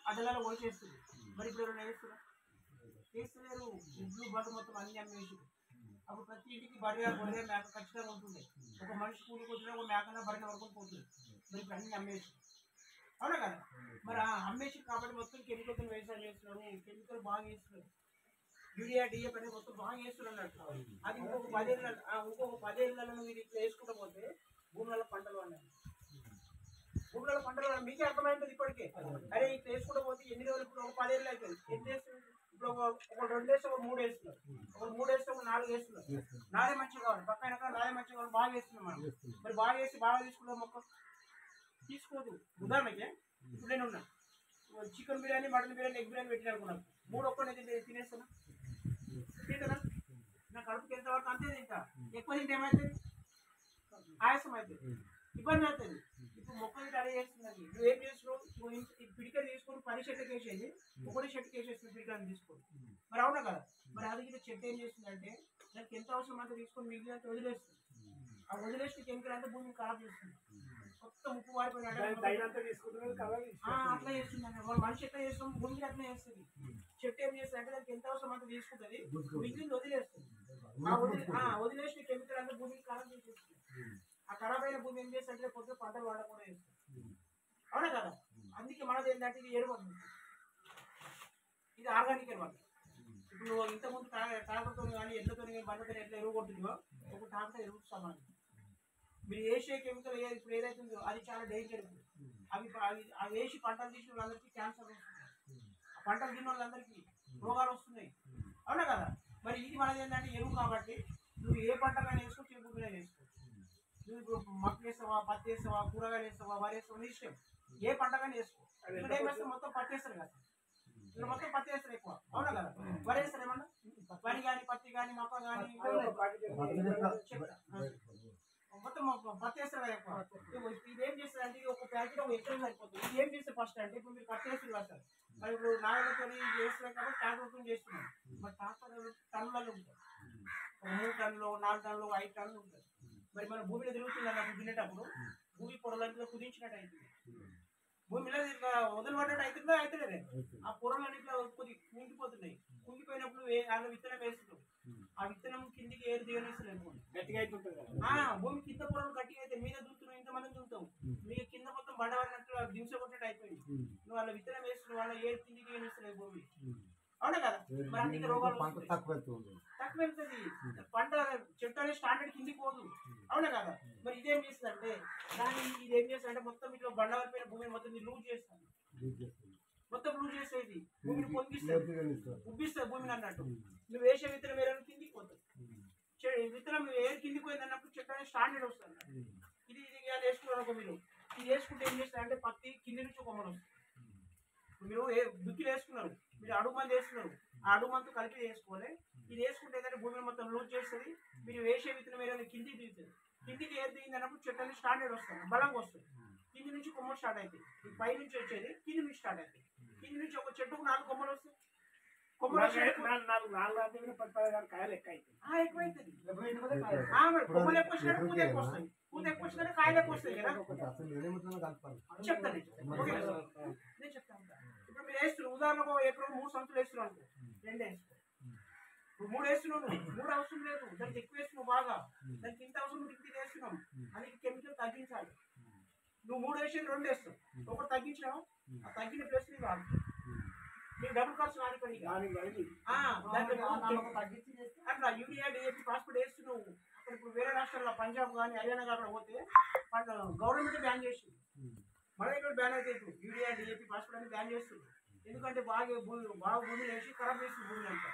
అడ్డలలో పోసేస్తుంది. మరి ఇప్పుడు ఎవరైనా వేస్తున్నా వేస్తలేరు. ఇడ్లు బట్ట మొత్తం అన్ని అమ్మేసి అప్పుడు ప్రతి ఇంటికి బర్రె గొర్రె మేక ఖచ్చితంగా ఉంటుంది. ఒక మనిషి కూలికి వచ్చినా ఒక మేకన బర్రెన వరకు పోతుంది. మరి ఇప్పుడు అన్ని అమ్మేసి అవునా కదా. మరి అమ్మేసి కాబట్టి మొత్తం కెమికల్తో వ్యవసాయం చేస్తున్నారు. కెమికల్ బాగా వేస్తున్నారు. యూరియా డిఏపి అనేది మొత్తం బాగా వేస్తున్నారు అన్నట్టు. అది ఇంకొక 10 ఏళ్ళలో మీరు ఇట్లా వేసుకుంటూ పోతే భూములలో పంటలు అన్నాయి. భూములలో పంటలు మీకే అర్థమైంటుంది ఇప్పటికే. అరే ఇట్లా వేసుకుంటూ పోతే ఎన్ని రోజులు ఇప్పుడు ఒక 10 ఏళ్ళు అవుతుంది. ఎన్ని వేస్తుంది ఇప్పుడు ఒక 2 వేస్తే ఒక 3 వేస్తున్నారు. ఒక 3 వేస్తే ఒక 4 వేస్తున్నారు. నాదే మంచిగా కావాలి పక్కన నాదే మంచిగా కావాలి బాగా వేస్తున్నాం మనం. మరి బాగా వేసి బాగా తీసుకుంటాం మొక్క తీసుకోదు. ఉదాహరణకి ఇప్పుడు నేను ఉన్నా chicken biryani mutton biryani egg biryani పెట్టి అనుకున్నాను. 3 ఒక్కటి తినేస్తాను తింటారా. నా కడుపుకి ఎంత వరకు అంతే తింటా. ఎక్కువ తింటే ఏమవుతుంది ఆయాసం అవుతుంది ఇబ్బంది అవుతుంది. ఇప్పుడు మొక్కలు అడే చేస్తున్నది. నువ్వు ఏం చేస్తున్నావు పిడికలు తీసుకొని 10 చెట్లకు వేసేది ఒకటి చెట్టుకి వేసేస్తుంది పిడికలను తీసుకొని. మరి అవునా కదా. మరి అది చెట్టు ఏం చేస్తుందంటే దానికి ఎంత అవసరం అంతా తీసుకొని మిగిలినంత వదిలేస్తుంది. ఆ వదిలేసిన కెమికల్ అంతా భూమిని ఖరాబ్ చేస్తుంది. మొత్తం ఉప్పు వారిపోయిన అట్లా చేస్తుంది. మనిషి ఎట్లా చేస్తాం భూమికి అట్లా చేస్తుంది. చెట్టు ఏం చేస్తుంది అంటే దానికి ఎంత అవసరం అంతా తీసుకుంటుంది మిగిలింది వదిలేస్తుంది. వదిలేసిన కెమికల్ అంతా భూమికి ఖరాబ్ చేసేస్తుంది. ఆ ఖరాబ్ అయిన భూమి ఏం చేస్తే కొద్దిగా పంటలు వాడకుండా చేస్తుంది. అవునా కదా. అందుకే మనది ఏంటంటే ఇది ఎరువు, ఇది ఆర్గానిక్ ఎరువు. ఇప్పుడు నువ్వు ఇంతకుముందు ట్రాక్టర్తో కానీ ఎడ్లతో కానీ బండతో ఎట్లా ఎరువు కొట్టిందో ఒక ట్రాక్టర్ ఎరువు సమానం. మీరు వేసే కెమికల్ ఇప్పుడు ఏదైతే ఉందో అది చాలా డేంజర్. అవి వేసి పంటలు తీసిన వాళ్ళందరికీ క్యాన్సర్ వస్తుంది. ఆ పంటలు తిన్న వాళ్ళందరికీ రోగాలు వస్తున్నాయి. అవునా కదా. మరి ఇది మనది ఏంటంటే ఎరువు కాబట్టి నువ్వు ఏ పంటకైనా వేసుకో చెరుకులైనా వేసుకో. నువ్వు ఇప్పుడు మక్క వేస్తావా పత్తి వేస్తావా కూరగాయలు వేస్తావా వరి వేస్తావా నీ ఇష్టం. ఏ పంటకైనా వేసుకో. ఇక్కడ ఏం వేస్తే మొత్తం పత్తి వేస్తారు కదా. ఇక్కడ మొత్తం పత్తి వేస్తారు ఎక్కువ. అవునా కదా. వరి వేస్తారు ఏమన్నా వరి కానీ పత్తి కానీ మక్క కానీ మొత్తం పత్తి వేస్తారు కదా ఎక్కువ. ఇది ఏం చేస్తారు అంటే ఒక ప్యాకెట్ ఒక ఎకరం సరిపోతుంది. ఇది ఏం చేస్తే ఫస్ట్ అంటే ఇప్పుడు మీరు పత్తి వేస్తారు కదా సార్. మరి ఇప్పుడు నాగలతో చేస్తున్నాం కాబట్టి ట్రాక్టర్తో చేస్తున్నాం. మరి ట్రాక్టర్ టన్నులలో ఉంటాయి. 3 టన్నులు 4 టన్నులు 5 టన్నులు ఉంటాయి. మరి మన భూమిలో తిరుగుతుంది అన్నప్పుడు తినేటప్పుడు భూమి పొరలంతా కుదించినట్టు అవుతుంది. భూమిలో ఇట్లా వదిలిపడ్డట్టు అవుతుందో అవుతలేదు. ఆ పొరలన్నీ ఇట్లా కొద్ది కుంగిపోతున్నాయి. కుంగిపోయినప్పుడు అందులో విత్తనం వేస్తున్నాం. ఆ విత్తనం కిందికి ఏరు దిగనిస్తున్నాయి. గట్టిగా అవుతుంటుంది. భూమి కింద పొరలు గట్టిగా అయితే మీద దుంతున్నావు ఇంతమంది దుంతావు. మీకు కింద మొత్తం బండబడినట్టు దింస కొట్టినట్టు అయిపోయింది. నువ్వు వాళ్ళ విత్తనం వేస్తున్నావు వాళ్ళ ఏరు కిందికి దిగనిస్తున్నాయి భూమి. అవునా కదా. మరి అందుకే రోగాలు తక్కువ వెళ్తుంది. పంట చెట్టు అనేది స్టాండర్డ్ కిందికి పోదు. అవునా కదా. మరి ఇదేం చేస్తుంది అంటే ఇది ఏం చేస్తుంది అంటే మొత్తం ఇట్లా బండవరిపోయిన భూమిని మొత్తం లూజ్ చేస్తాను. మొత్తం లూజ్ చేసేది భూమిని పొంగిస్తుంది ఉబ్బిస్తుంది భూమిని అన్నట్టు. నువ్వు వేసే విత్తనం వేరే కిందికి పోతుంది. విత్తనం ఏ కిందికి పోయింది అన్నప్పుడు చెట్టు అనేది స్టాండర్డ్ వస్తుంది. ఇది వేసుకున్నారు మీరు. ఇది వేసుకుంటే ఏం చేస్తారు అంటే పత్తి కింది నుంచి కొమ్మలు వస్తుంది. మీరు దుక్కిలు వేసుకున్నారు మీరు అడుగు మంది వేస్తున్నారు. ఆ అడుగు మందు కలిపి వేసుకోవాలి. ఇది వేసుకుంటే ఏంటంటే భూమిని మొత్తం లూజ్ చేస్తుంది. మీరు వేసే విత్తనం ఏదైనా కిందికి దిగుతుంది. కిందికి ఏది దిగింది అన్నప్పుడు చెట్టు అనేది స్టాండర్డ్ వస్తుంది బలంగా వస్తుంది. కింది నుంచి కొమ్మలు స్టార్ట్ అవుతాయి. పై నుంచి వచ్చేది కింది నుంచి స్టార్ట్ అవుతాయి. కింది నుంచి ఒక చెట్టుకు 4 కొమ్మలు వస్తాయి. కొమ్మలు కాయలు ఎక్కువ అవుతుంది. కొమ్మలు ఎక్కువ వచ్చినట్టు పూత ఎక్కువ వస్తుంది. పూత ఎక్కువ వచ్చినట్టు కాయలు ఎక్కువ వస్తాయి కదా. చెప్తాను నేను చెప్తాను. ఇప్పుడు మీరు వేస్తున్నారు ఉదాహరణకు ఎప్పుడు 3 సంచులు వేస్తున్నారు అనుకో 2 వేసుకో. ఇప్పుడు 3 వేస్తున్నావు 3 అవసరం లేదు. దానికి ఎక్కువ వేస్తున్నావు బాగా. దానికి ఇంత అవసరం ఇంత వేస్తున్నాం. అది కెమికల్ తగ్గించాలి. నువ్వు 3 వేసి 2 వేస్తావు. ఒకటి తగ్గించినావు ఆ తగ్గిన ప్లేస్ ని కాదు మీకు డబుల్ ఖర్చు కానిపండి. అట్లా యూరియా డిఏపి ఫాస్ఫేట్ వేస్తున్నావు. అక్కడ ఇప్పుడు వేరే రాష్ట్రాల్లో పంజాబ్ కానీ హర్యానా కానీ పోతే గవర్నమెంట్ బ్యాన్ చేస్తుంది. మన ఇక్కడ బ్యాన్ అయితే ఇప్పుడు యూరియా డిఏపి ఫాస్ఫేట్ అని బ్యాన్ చేస్తుంది. ఎందుకంటే బాగా భూమి వేసి ఖరాబ్ చేస్తుంది భూమి అంతా.